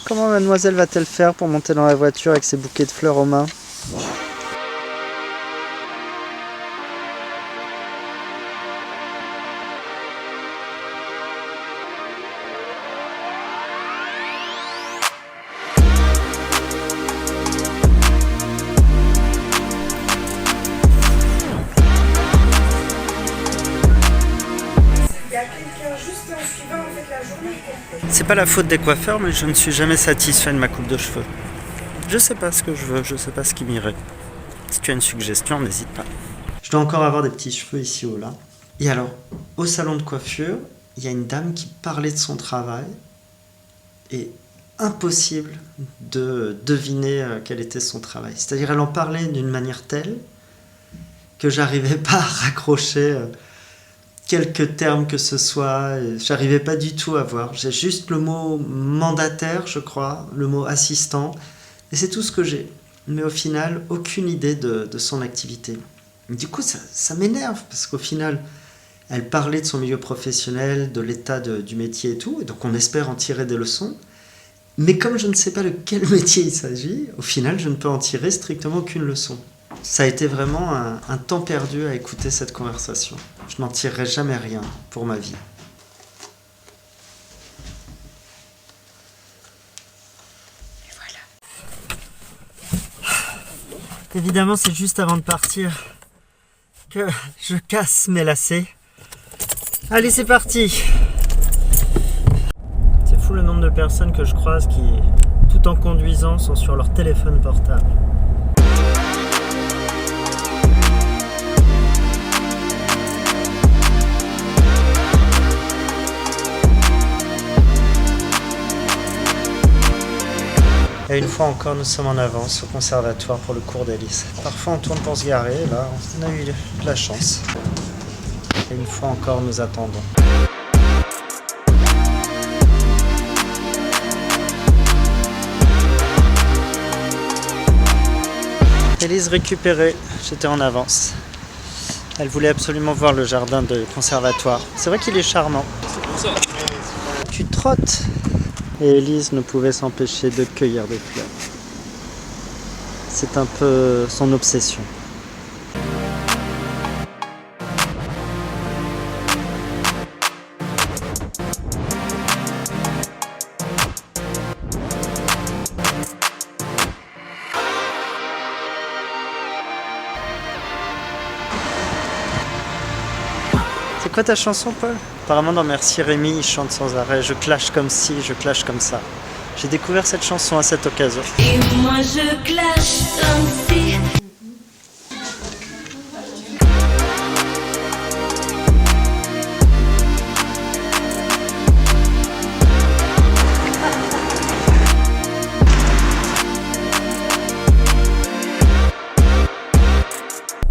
Comment mademoiselle va-t-elle faire pour monter dans la voiture avec ses bouquets de fleurs aux mains? C'est pas la faute des coiffeurs, mais je ne suis jamais satisfait de ma coupe de cheveux. Je sais pas ce que je veux, je sais pas ce qui m'irait. Si tu as une suggestion, n'hésite pas. Je dois encore avoir des petits cheveux ici ou là. Et alors, au salon de coiffure, il y a une dame qui parlait de son travail. Et impossible de deviner quel était son travail. C'est-à-dire, elle en parlait d'une manière telle que j'arrivais pas à raccrocher quelques termes que ce soit, j'arrivais pas du tout à voir. J'ai juste le mot mandataire, je crois, le mot assistant, et c'est tout ce que j'ai. Mais au final, aucune idée de son activité. Du coup, ça m'énerve, parce qu'au final, elle parlait de son milieu professionnel, de l'état du métier et tout, et donc on espère en tirer des leçons. Mais comme je ne sais pas de quel métier il s'agit, au final, je ne peux en tirer strictement aucune leçon. Ça a été vraiment un temps perdu à écouter cette conversation. Je n'en tirerai jamais rien pour ma vie. Et voilà. Évidemment, c'est juste avant de partir que je casse mes lacets. Allez, c'est parti! C'est fou le nombre de personnes que je croise qui, tout en conduisant, sont sur leur téléphone portable. Et une fois encore, nous sommes en avance au conservatoire pour le cours d'Élise. Parfois, on tourne pour se garer, et là, on a eu de la chance. Et une fois encore, nous attendons. Élise récupérée, j'étais en avance. Elle voulait absolument voir le jardin de conservatoire. C'est vrai qu'il est charmant. C'est pour ça. Tu trottes. Et Élise ne pouvait s'empêcher de cueillir des fleurs. C'est un peu son obsession. C'est quoi ta chanson, Paul? Apparemment dans Merci Rémi, il chante sans arrêt. Je clash comme ci, je clash comme ça. J'ai découvert cette chanson à cette occasion. Et moi je clash comme si.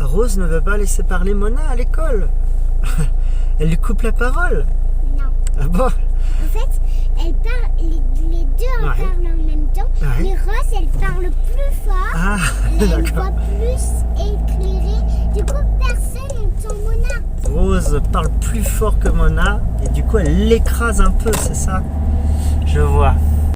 Rose ne veut pas laisser parler Mona à l'école. Elle lui coupe la parole. Non. Ah bon? En fait, elle parle, les deux en parlent en même temps. Ouais. Mais Rose, elle parle plus fort. Ah, Elle d'accord. voit plus éclairée. Du coup, personne n'entend Mona. Rose parle plus fort que Mona et du coup elle l'écrase un peu, c'est ça? Je vois.